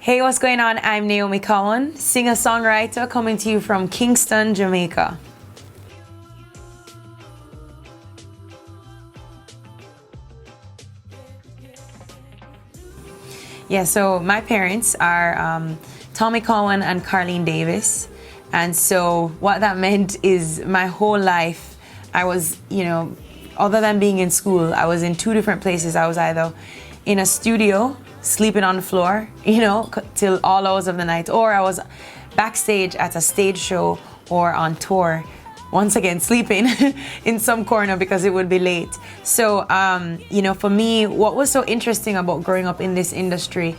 Hey, what's going on? I'm Naomi Cowan, singer-songwriter coming to you from Kingston, Jamaica. Yeah, so my parents are Tommy Cowan and Carleen Davis. And so what that meant is my whole life, I was, other than being in school, I was in two different places. I was either in a studio, sleeping on the floor, till all hours of the night, or I was backstage at a stage show or on tour, once again sleeping in some corner because it would be late. So for me, what was so interesting about growing up in this industry,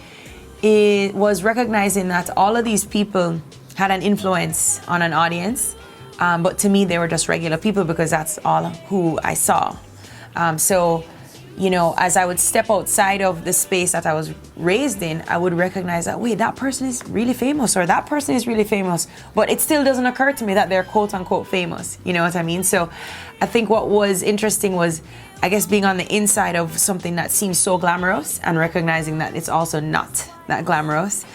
it was recognizing that all of these people had an influence on an audience, but to me they were just regular people because that's all who I saw. As I would step outside of the space that I was raised in, I would recognize that, wait, that person is really famous, or that person is really famous, but it still doesn't occur to me that they're quote unquote famous. You know what I mean? So I think what was interesting was, I guess, being on the inside of something that seems so glamorous and recognizing that it's also not that glamorous.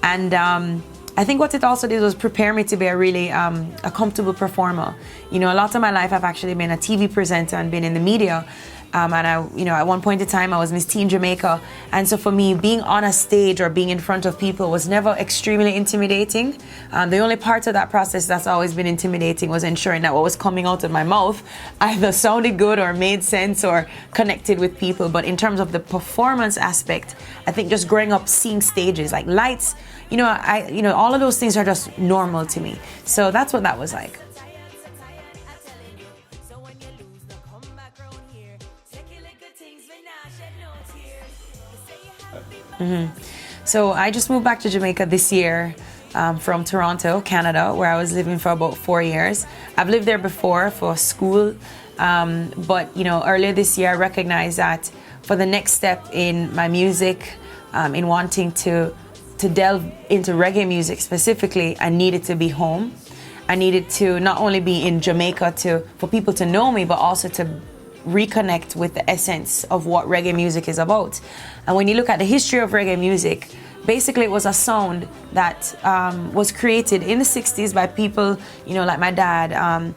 And I think what it also did was prepare me to be a comfortable performer. A lot of my life I've actually been a TV presenter and been in the media. And at one point in time, I was Miss Teen Jamaica. And so for me, being on a stage or being in front of people was never extremely intimidating. The only part of that process that's always been intimidating was ensuring that what was coming out of my mouth either sounded good or made sense or connected with people. But in terms of the performance aspect, I think just growing up seeing stages, like lights, all of those things are just normal to me. So that's what that was like. So I just moved back to Jamaica this year from Toronto, Canada, where I was living for about 4 years. I've lived there before for school, but earlier this year I recognized that for the next step in my music, in wanting to delve into reggae music specifically, I needed to be home. I needed to not only be in Jamaica for people to know me, but also to reconnect with the essence of what reggae music is about. And when you look at the history of reggae music, basically it was a sound that was created in the 60s by people, like my dad,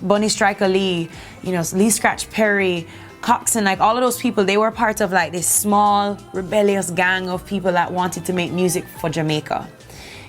Bunny Striker Lee, Lee Scratch Perry, Coxon, like all of those people, they were part of like this small rebellious gang of people that wanted to make music for Jamaica.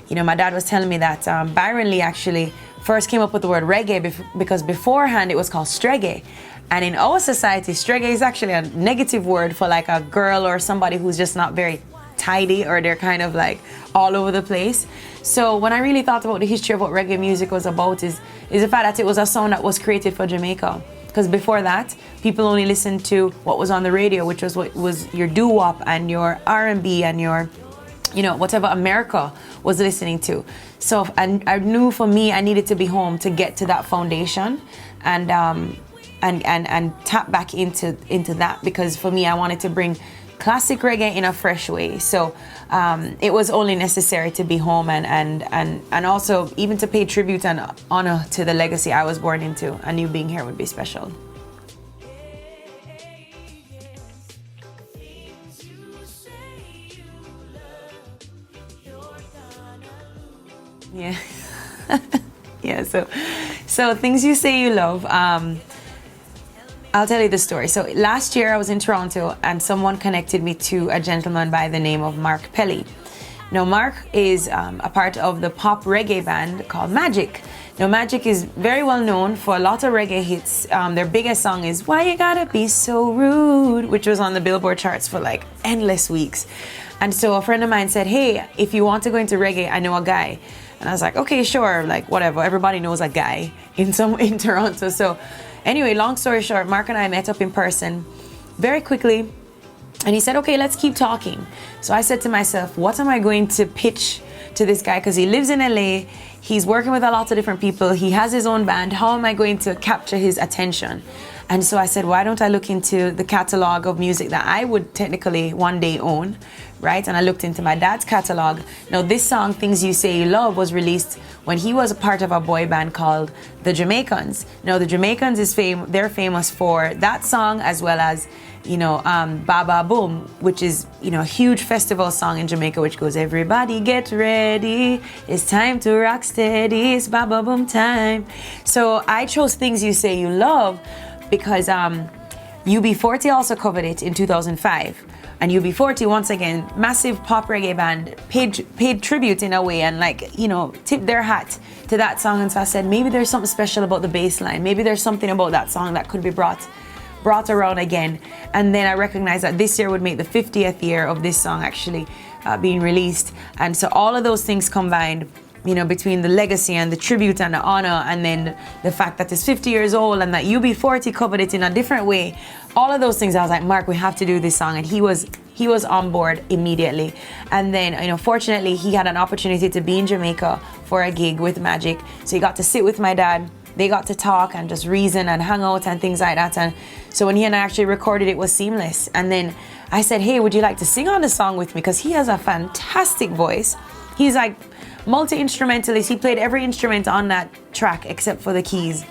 My dad was telling me that Byron Lee actually first came up with the word reggae because beforehand it was called streggae. And in our society, streggae is actually a negative word for like a girl or somebody who's just not very tidy, or they're kind of like all over the place. So when I really thought about the history of what reggae music was about is the fact that it was a sound that was created for Jamaica. Because before that, people only listened to what was on the radio, which was what was your doo-wop and your R&B and your whatever America was listening to. So I knew for me, I needed to be home to get to that foundation and tap back into that, because for me, I wanted to bring classic reggae in a fresh way. So it was only necessary to be home and also even to pay tribute and honor to the legacy I was born into. I knew being here would be special. Yeah. Yeah, so things you say you love. I'll tell you the story. So last year I was in Toronto and someone connected me to a gentleman by the name of Mark Pelly. Now Mark is a part of the pop reggae band called Magic. Now Magic is very well known for a lot of reggae hits. Their biggest song is Why You Gotta Be So Rude, which was on the Billboard charts for like endless weeks. And so a friend of mine said, hey, if you want to go into reggae, I know a guy. And I was like, okay, sure, like whatever. Everybody knows a guy in Toronto. So anyway, long story short, Mark and I met up in person very quickly. And he said, okay, let's keep talking. So I said to myself, what am I going to pitch to this guy? Because he lives in LA. He's working with a lot of different people. He has his own band. How am I going to capture his attention? And so I said, why don't I look into the catalog of music that I would technically one day own, right? And I looked into my dad's catalog. Now this song, Things You Say You Love, was released when he was a part of a boy band called the Jamaicans. Now the Jamaicans they're famous for that song, as well as Baba Boom, which is, a huge festival song in Jamaica, which goes, everybody get ready, it's time to rock steady, it's Baba Boom time. So I chose Things You Say You Love because UB40 also covered it in 2005. And UB40, once again, massive pop reggae band, paid tribute in a way and tipped their hat to that song. And so I said, maybe there's something special about the bass line. Maybe there's something about that song that could be brought around again. And then I recognized that this year would make the 50th year of this song actually being released. And so all of those things combined, between the legacy and the tribute and the honor, and then the fact that it's 50 years old and that UB40 covered it in a different way, all of those things, I was like, Mark, we have to do this song. And he was on board immediately. And then, fortunately, he had an opportunity to be in Jamaica for a gig with Magic. So he got to sit with my dad. They got to talk and just reason and hang out and things like that. And so when he and I actually recorded, it was seamless. And then I said, hey, would you like to sing on the song with me? Because he has a fantastic voice. He's like multi-instrumentalist. He played every instrument on that track except for the keys.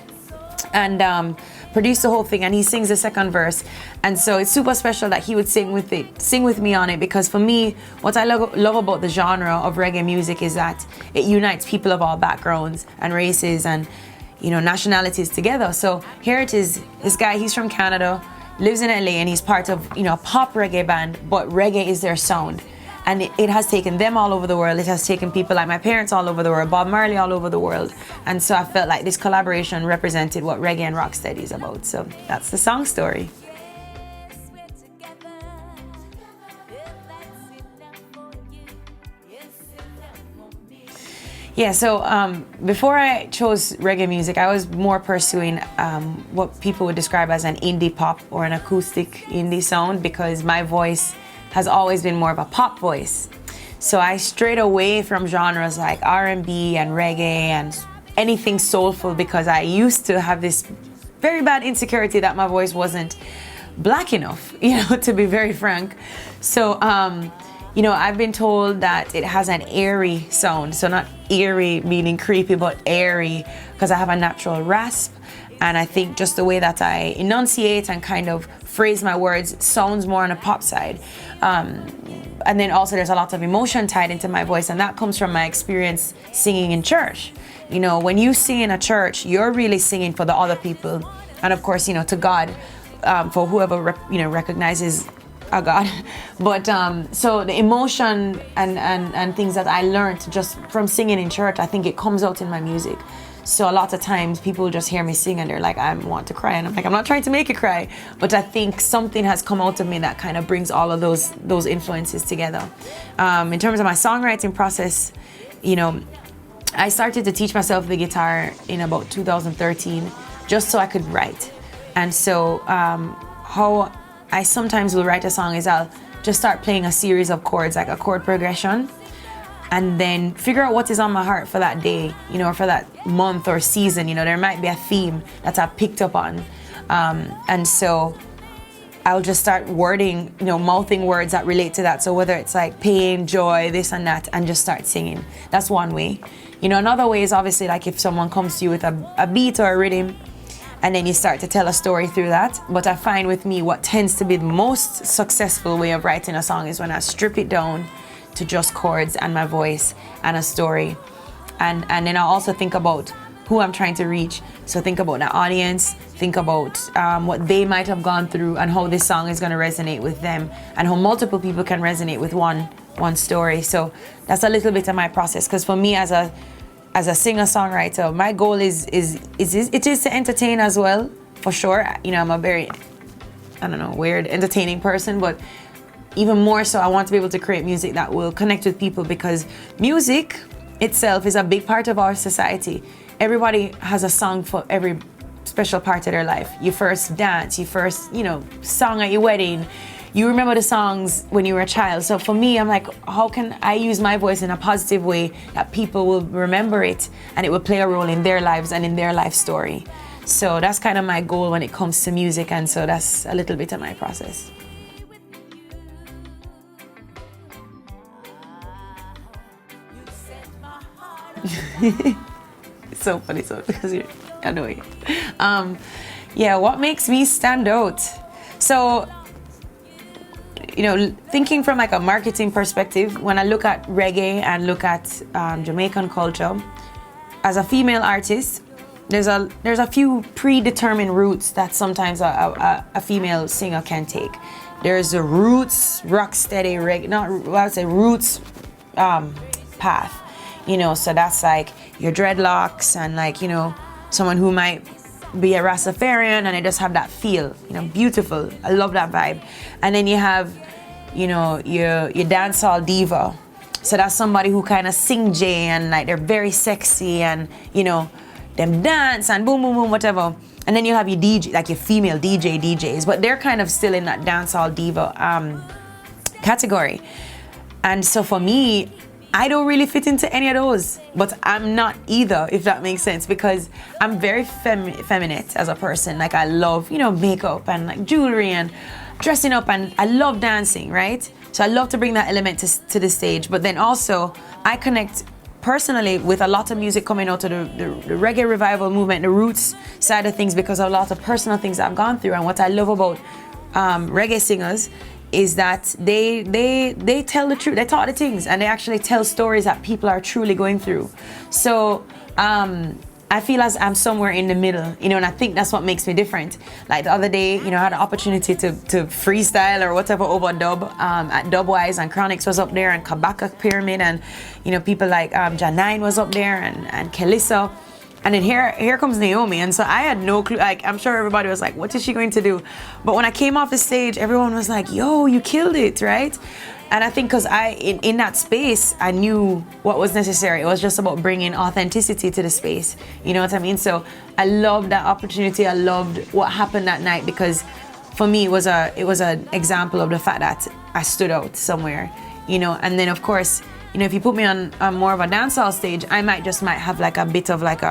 And produced the whole thing, and he sings the second verse. And so it's super special that he would sing with me on it, because for me, what I love about the genre of reggae music is that it unites people of all backgrounds and races and nationalities together. So here it is, this guy, he's from Canada, lives in LA, and he's part of a pop reggae band, but reggae is their sound. And it has taken them all over the world. It has taken people like my parents all over the world, Bob Marley all over the world. And so I felt like this collaboration represented what reggae and rocksteady is about. So that's the song story. Yeah, so before I chose reggae music, I was more pursuing what people would describe as an indie pop or an acoustic indie sound, because my voice has always been more of a pop voice. So I strayed away from genres like R&B and reggae and anything soulful, because I used to have this very bad insecurity that my voice wasn't black enough, to be very frank. So, I've been told that it has an airy sound. So not eerie meaning creepy, but airy, because I have a natural rasp. And I think just the way that I enunciate and kind of phrase my words sounds more on a pop side. And then also there's a lot of emotion tied into my voice, and that comes from my experience singing in church. When you sing in a church, you're really singing for the other people. And of course, to God, for whoever, recognizes a God. But so the emotion and things that I learned just from singing in church, I think it comes out in my music. So a lot of times people just hear me sing and they're like, I want to cry. And I'm like, I'm not trying to make you cry. But I think something has come out of me that kind of brings all of those influences together. In terms of my songwriting process, I started to teach myself the guitar in about 2013, just so I could write. And so how I sometimes will write a song is I'll just start playing a series of chords, like a chord progression, and then figure out what is on my heart for that day, or for that month or season. There might be a theme that I've picked up on. And so I'll just start wording, mouthing words that relate to that. So whether it's like pain, joy, this and that, and just start singing. That's one way. Another way is obviously like if someone comes to you with a beat or a rhythm, and then you start to tell a story through that. But I find with me, what tends to be the most successful way of writing a song is when I strip it down to just chords and my voice and a story. And then I also think about who I'm trying to reach. So think about the audience, think about what they might have gone through and how this song is going to resonate with them, and how multiple people can resonate with one story. So that's a little bit of my process, because for me as a singer-songwriter, my goal is to entertain as well, for sure. I'm a very, weird entertaining person, but even more so, I want to be able to create music that will connect with people, because music itself is a big part of our society. Everybody has a song for every special part of their life. You first dance, you first, song at your wedding. You remember the songs when you were a child. So for me, I'm like, how can I use my voice in a positive way that people will remember it and it will play a role in their lives and in their life story? So that's kind of my goal when it comes to music, and so that's a little bit of my process. It's so funny, because you're annoying. What makes me stand out? So thinking from like a marketing perspective, when I look at reggae and look at Jamaican culture, as a female artist, there's a few predetermined routes that sometimes a female singer can take. There's a roots, rock steady reggae, not I would say roots path, so that's like your dreadlocks and like, someone who might be a Rastafarian and they just have that feel, beautiful. I love that vibe. And then you have, your dancehall diva. So that's somebody who kind of sing J and like they're very sexy and, them dance and boom, boom, boom, whatever. And then you have your DJ, like your female DJs, but they're kind of still in that dancehall diva category. And so for me, I don't really fit into any of those, but I'm not either, if that makes sense, because I'm very feminine as a person. Like I love, makeup and like jewelry and dressing up, and I love dancing, right? So I love to bring that element to the stage. But then also I connect personally with a lot of music coming out of the reggae revival movement, the roots side of things, because of a lot of personal things I've gone through. And what I love about reggae singers is that they tell the truth, they talk the things, and they actually tell stories that people are truly going through. So I feel as I'm somewhere in the middle, and I think that's what makes me different. Like the other day, I had the opportunity to freestyle or whatever over dub at Dubwise, and Chronix was up there, and Kabaka Pyramid, and people like Janine was up there, and Kelissa. And then here comes Naomi, and so I had no clue. Like I'm sure everybody was like, "What is she going to do?" But when I came off the stage, everyone was like, "Yo, you killed it, right?" And I think because in that space, I knew what was necessary. It was just about bringing authenticity to the space. You know what I mean? So I loved that opportunity. I loved what happened that night, because for me, it was an example of the fact that I stood out somewhere. And then of course, if you put me on more of a dancehall stage, I might have like a bit of like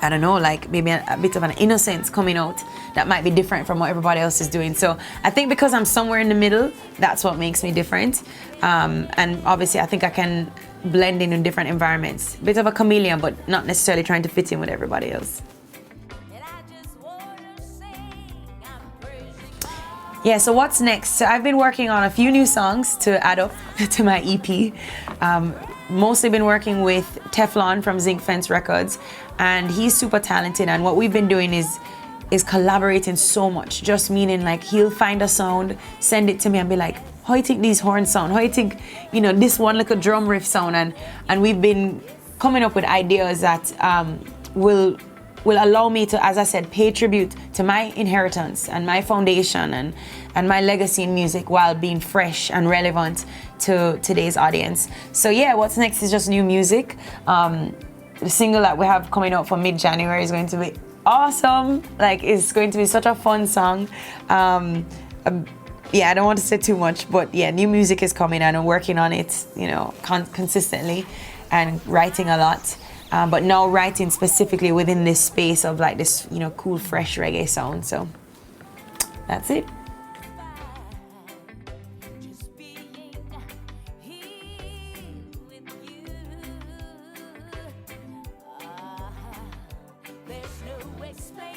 I don't know, like maybe a bit of an innocence coming out that might be different from what everybody else is doing. So I think because I'm somewhere in the middle, that's what makes me different. And obviously I think I can blend in different environments. Bit of a chameleon, but not necessarily trying to fit in with everybody else. Yeah, so what's next? So I've been working on a few new songs to add up to my EP. Mostly been working with Teflon from Zinc Fence Records, and he's super talented. And what we've been doing is collaborating so much. Just meaning like he'll find a sound, send it to me, and be like, "How you think these horns sound? How you think, this one little drum riff sound?" And we've been coming up with ideas that will allow me to, as I said, pay tribute to my inheritance and my foundation and my legacy in music while being fresh and relevant to today's audience. So yeah, what's next is just new music. The single that we have coming out for mid-January is going to be awesome. Like, it's going to be such a fun song. Yeah, I don't want to say too much, but yeah, new music is coming and I'm working on it, consistently and writing a lot. But now writing specifically within this space of like this, cool, fresh reggae sound. So that's it. There's no explaining.